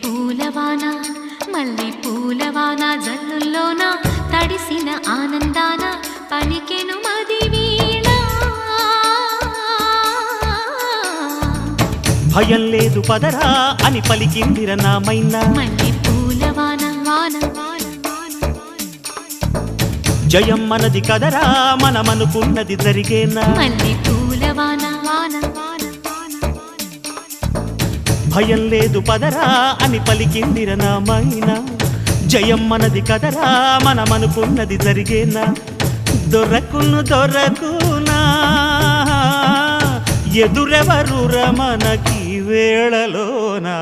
పూలవాన మల్లె పూలవాన జల్లుల్లోన తడిసిన ఆనందాన పలికెను మది వీణ భయం లేదు పదరా అని పలికిందిర నామైనా మల్లె పూలవాన జయం మనది కదరా మనమనుకున్నది జరిగేనా మల్లె పూలవాన భయం లేదు పదరా అని పలికిందిర నామైనా జయం మనది కదరా మనమనుకున్నది జరిగేనా దొరకునా ఎదురెవరు రమణకి వేళలోనా